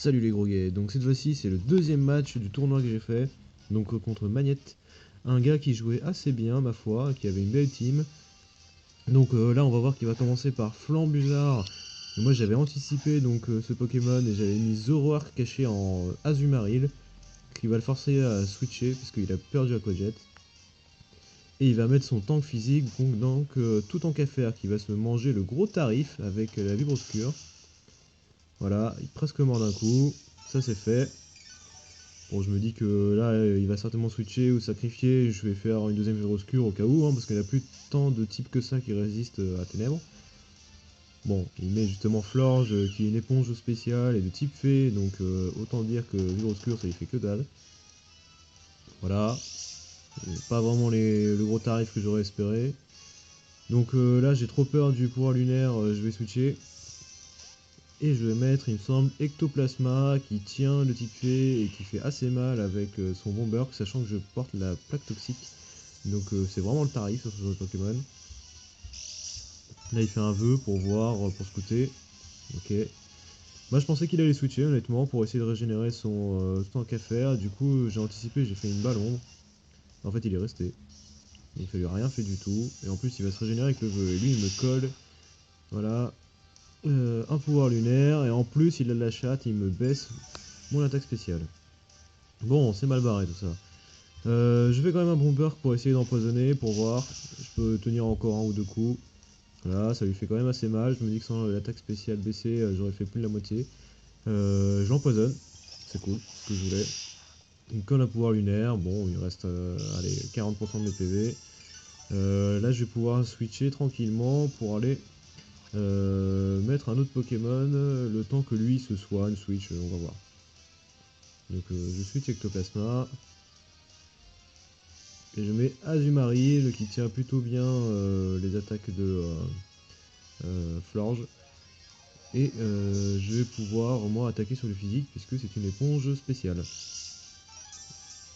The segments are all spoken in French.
Salut les gros gays, donc cette fois-ci c'est le deuxième match du tournoi que j'ai fait, donc contre Magnette, un gars qui jouait assez bien ma foi, qui avait une belle team. Donc là on va voir qu'il va commencer par Flambuzard. Et moi j'avais anticipé donc ce Pokémon et j'avais mis Zoroark caché en Azumarill, qui va le forcer à switcher parce qu'il a peur du Aquajet. Et il va mettre son tank physique, donc tout tank à faire, qui va se manger le gros tarif avec la Vibroscure. Voilà, il est presque mort d'un coup, ça c'est fait. Bon, je me dis que là, il va certainement switcher ou sacrifier. Je vais faire une deuxième Véroscure au cas où, parce qu'il n'y a plus tant de types que ça qui résistent à Ténèbres. Bon, il met justement Florge, qui est une éponge spéciale et de type fée, donc autant dire que Véroscure, ça lui fait que dalle. Voilà, pas vraiment le gros tarif que j'aurais espéré. Donc là, j'ai trop peur du pouvoir lunaire, je vais switcher. Et je vais mettre, il me semble, Ectoplasma qui tient le type fée et qui fait assez mal avec son Bomber, sachant que je porte la plaque toxique. Donc c'est vraiment le tarif sur ce genre de Pokémon. Là il fait un vœu pour voir, pour scouter. Ok. Moi je pensais qu'il allait switcher honnêtement pour essayer de régénérer son tank à faire. Du coup j'ai anticipé, j'ai fait une balle ombre. En fait il est resté. Donc ça lui a rien fait du tout. Et en plus il va se régénérer avec le vœu. Et lui il me colle. Voilà. Un pouvoir lunaire. Et en plus il a de la chatte, il me baisse mon attaque spéciale. Bon, c'est mal barré tout ça. Je fais quand même un bomber pour essayer d'empoisonner, pour voir. Je peux tenir encore un ou deux coups. Voilà, ça lui fait quand même assez mal. Je me dis que sans l'attaque spéciale baissée, j'aurais fait plus de la moitié. Je l'empoisonne. C'est cool, ce que je voulais. Il me colle un pouvoir lunaire. Bon, il reste allez, 40% de mes PV. Là, je vais pouvoir switcher tranquillement pour aller mettre un autre Pokémon le temps que lui se soigne, switch, on va voir. Donc je switch Ectoplasma. Et je mets Azumarill qui tient plutôt bien les attaques de Florge. Et je vais pouvoir moi attaquer sur le physique puisque c'est une éponge spéciale.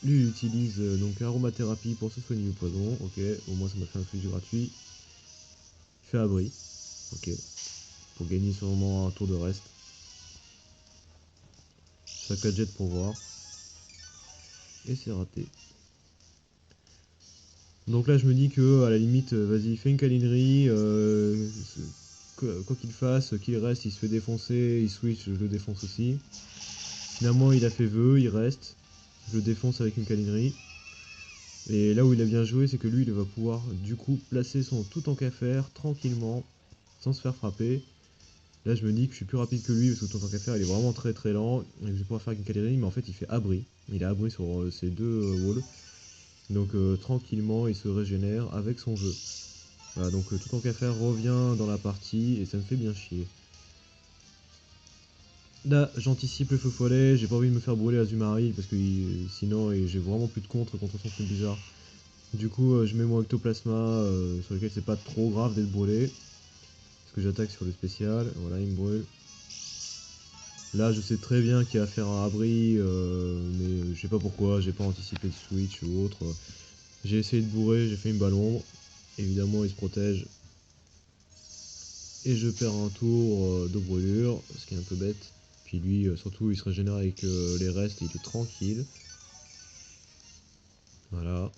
Lui il utilise donc aromathérapie pour se soigner du poison. Ok, au moins ça m'a fait un switch gratuit. Il fait abri. Ok, pour gagner sûrement un tour de reste. Chaque jet pour voir. Et c'est raté. Donc là je me dis que à la limite, vas-y, fais une câlinerie, quoi qu'il fasse, qu'il reste, il se fait défoncer, il switch, je le défonce aussi. Finalement il a fait vœu, il reste, je le défonce avec une câlinerie. Et là où il a bien joué, c'est que lui il va pouvoir du coup placer son tout en qu'à-faire tranquillement, sans se faire frapper. Là je me dis que je suis plus rapide que lui parce que tout en qu'à-faire il est vraiment très très lent, et que je vais pouvoir faire avec une câlinerie, mais en fait il fait abri. Il a abri sur ses deux walls. Donc tranquillement il se régénère avec son jeu. Voilà, donc tout en qu'à faire revient dans la partie et ça me fait bien chier. Là j'anticipe le feu follet, j'ai pas envie de me faire brûler Azumarill parce que sinon j'ai vraiment plus de contre son truc bizarre. Du coup je mets mon Ectoplasma sur lequel c'est pas trop grave d'être brûlé. Parce que j'attaque sur le spécial, voilà il me brûle. Là je sais très bien qu'il va faire un abri, mais je sais pas pourquoi, j'ai pas anticipé le switch ou autre. J'ai essayé de bourrer, j'ai fait une balle ombre. Évidemment il se protège. Et je perds un tour de brûlure, ce qui est un peu bête. Puis lui surtout il se régénère avec les restes et il est tranquille. Voilà.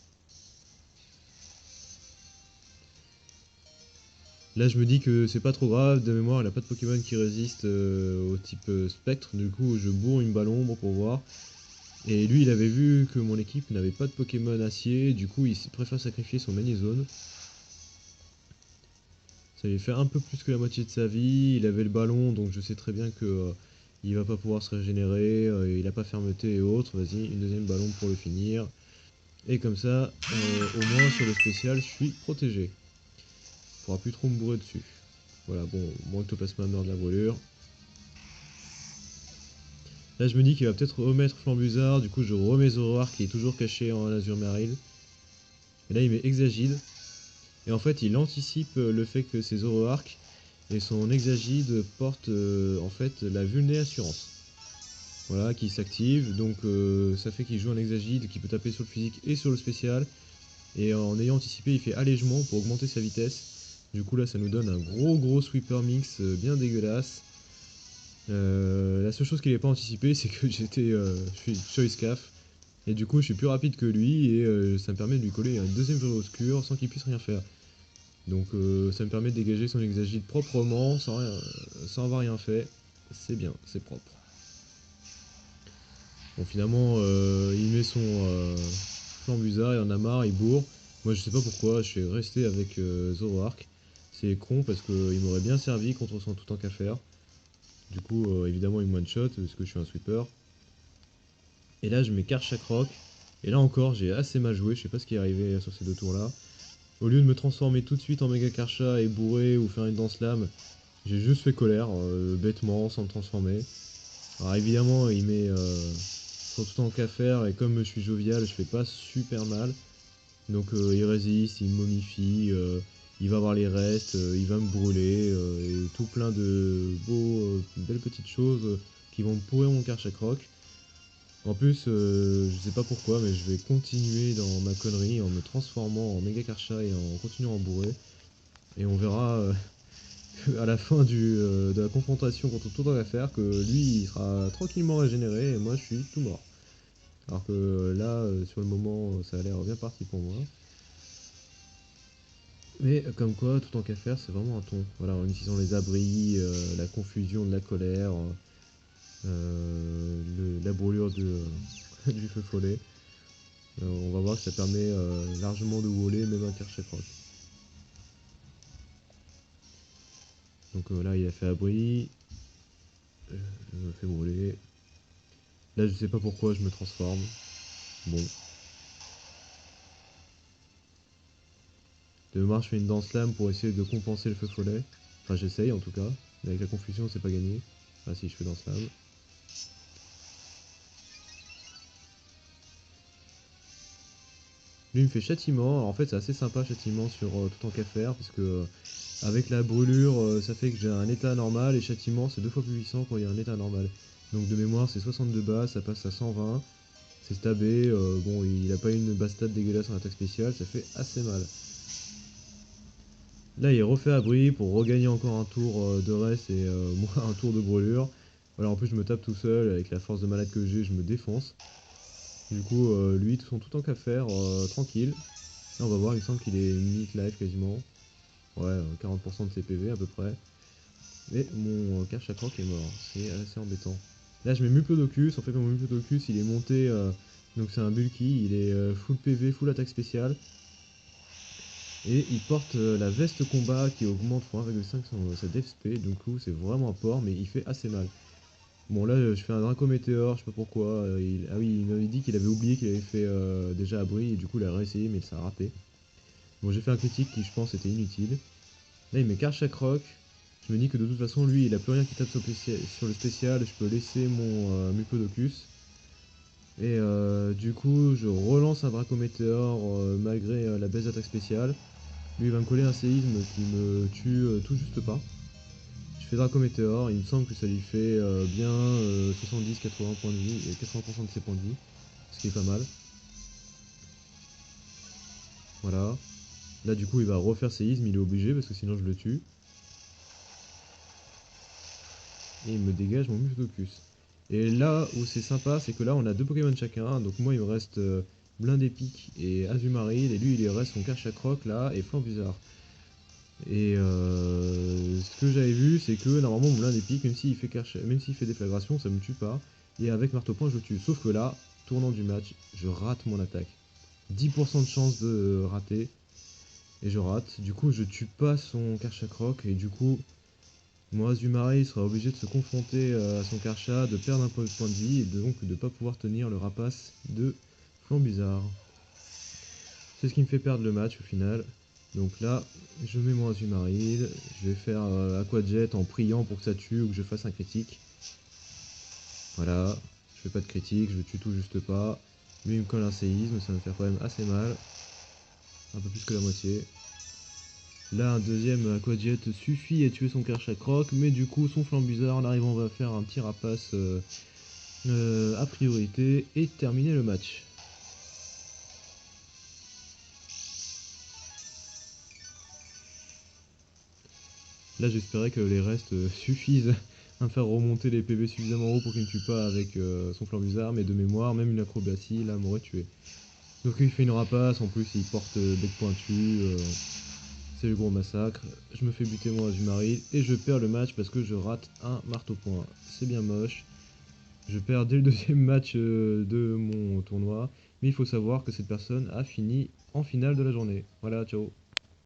Là je me dis que c'est pas trop grave, de mémoire il a pas de Pokémon qui résiste au type spectre, du coup je bourre une balle ombre pour voir. Et lui il avait vu que mon équipe n'avait pas de Pokémon acier, du coup il préfère sacrifier son Magnézone. Ça lui fait un peu plus que la moitié de sa vie, il avait le ballon donc je sais très bien que il va pas pouvoir se régénérer, il a pas fermeté et autres, vas-y une deuxième ballon pour le finir. Et comme ça, au moins sur le spécial je suis protégé. Il faudra plus trop me bourrer dessus. Voilà, bon, mon Ectoplasma meurt de la brûlure. Là, je me dis qu'il va peut-être remettre Flambuzard, du coup, je remets Zoroark qui est toujours caché en Azumarill. Et là, il met Exagide. Et en fait, il anticipe le fait que c'est Zoroark. Et son Exagide porte en fait la Vulné Assurance. Voilà, qui s'active. Donc, ça fait qu'il joue un Exagide qui peut taper sur le physique et sur le spécial. Et en ayant anticipé, il fait allègement pour augmenter sa vitesse. Du coup là ça nous donne un gros sweeper mix bien dégueulasse. La seule chose qu'il n'avait pas anticipé, c'est que je suis Choice Caf. Et du coup, je suis plus rapide que lui et ça me permet de lui coller un deuxième vœu obscur sans qu'il puisse rien faire. Donc ça me permet de dégager son Exagite proprement, sans avoir rien fait. C'est bien, c'est propre. Bon, finalement, il met son Flambuza, il en a marre, il bourre. Moi, je sais pas pourquoi, je suis resté avec Zoroark. C'est con parce qu'il m'aurait bien servi contre son tout en qu'à faire. Du coup, évidemment, il me one-shot parce que je suis un sweeper. Et là, je mets Karchakroc. Et là encore, j'ai assez mal joué, je sais pas ce qui est arrivé sur ces deux tours-là. Au lieu de me transformer tout de suite en méga Karcha et bourrer ou faire une danse lame, j'ai juste fait colère, bêtement, sans me transformer. Alors évidemment, il met son tout en qu'à faire et comme je suis jovial, je fais pas super mal. Donc il résiste, il momifie, il va voir les restes, il va me brûler, et tout plein de belles petites choses qui vont me pourrir mon Karchakroc. En plus, je sais pas pourquoi, mais je vais continuer dans ma connerie en me transformant en méga Karcha et en continuant à bourrer. Et on verra à la fin de la confrontation contre tout en affaire que lui il sera tranquillement régénéré et moi je suis tout mort. Alors que là, sur le moment, ça a l'air bien parti pour moi. Mais comme quoi, tout en qu'à faire, c'est vraiment un ton. Voilà, en utilisant les abris, la confusion de la colère, la brûlure du feu follet. On va voir que ça permet largement de voler même un Karchakroc. Donc là, il a fait abri. Je me fais brûler. Là, je sais pas pourquoi je me transforme. Bon. De mémoire, je fais une danse lame pour essayer de compenser le feu follet. Enfin, j'essaye en tout cas. Mais avec la confusion, c'est pas gagné. Ah si, je fais danse lame. Lui, il me fait châtiment. Alors, en fait, c'est assez sympa, châtiment sur tout en qu'à faire. Parce que avec la brûlure, ça fait que j'ai un état normal. Et châtiment, c'est 2 fois plus puissant quand il y a un état normal. Donc, de mémoire, c'est 62 bas, ça passe à 120. C'est stabé. Bon, il a pas une base stat dégueulasse en attaque spéciale. Ça fait assez mal. Là, il refait abri pour regagner encore un tour de reste et moi un tour de brûlure. Voilà, en plus, je me tape tout seul. Avec la force de malade que j'ai, je me défonce. Du coup, lui, tout en qu'à faire, tranquille. Là, on va voir, il me semble qu'il est minute life quasiment. Ouais, 40% de ses PV à peu près. Mais mon Karchakroc est mort, c'est assez embêtant. Là, je mets Muplodocus. En fait, mon Muplodocus, il est monté. Donc, c'est un bulky, il est full PV, full attaque spéciale. Et il porte la veste combat qui augmente pour 1,5 sa DFP, du coup c'est vraiment un port, mais il fait assez mal. Bon là je fais un Draco Météore, je sais pas pourquoi, ah oui il m'avait dit qu'il avait oublié qu'il avait fait déjà abri et du coup il a réessayé mais ça a raté. Bon j'ai fait un critique qui je pense était inutile. Là il met Karchakroc, je me dis que de toute façon lui il a plus rien qui tape sur le spécial, je peux laisser mon Muplodocus. Et du coup je relance un Draco Météore malgré la baisse d'attaque spéciale. Lui il va me coller un séisme qui me tue tout juste pas. Je fais Draco Météore, il me semble que ça lui fait bien 70-80 points de vie, et 80% de ses points de vie, ce qui est pas mal. Voilà. Là du coup il va refaire séisme, il est obligé parce que sinon je le tue. Et il me dégage mon Muplodocus. Et là où c'est sympa, c'est que là on a 2 Pokémon chacun, donc moi il me reste Blindé Pique et Azumarill, et lui il reste son Karchakroc là et Flambuza. Et ce que j'avais vu, c'est que normalement mon Blindé Pique, même s'il fait déflagration, ça me tue pas. Et avec marteau point, je le tue. Sauf que là, tournant du match, je rate mon attaque. 10% de chance de rater. Et je rate. Du coup, je tue pas son Karchakroc. Et du coup, mon Azumarill sera obligé de se confronter à son Karcha, de perdre un point de vie et donc de pas pouvoir tenir le rapace de Flambuzard. C'est ce qui me fait perdre le match au final. Donc là, je mets mon Azumarill, je vais faire Aqua Jet en priant pour que ça tue ou que je fasse un critique. Voilà, je fais pas de critique, je le tue tout juste pas. Lui il me colle un séisme, ça me fait quand même assez mal. Un peu plus que la moitié. Là un deuxième Aqua Jet suffit à tuer son Karchakroc, mais du coup son Flambuzard, là on va faire un petit rapace à priorité et terminer le match. Là j'espérais que les restes suffisent à me faire remonter les PV suffisamment haut pour qu'il ne tue pas avec son flambusard, mais de mémoire, même une acrobatie, là, m'aurait tué. Donc il fait une rapace, en plus il porte bec pointu, c'est le gros massacre. Je me fais buter moi Azumarill et je perds le match parce que je rate un marteau-point. C'est bien moche. Je perds dès le deuxième match de mon tournoi, mais il faut savoir que cette personne a fini en finale de la journée. Voilà, ciao.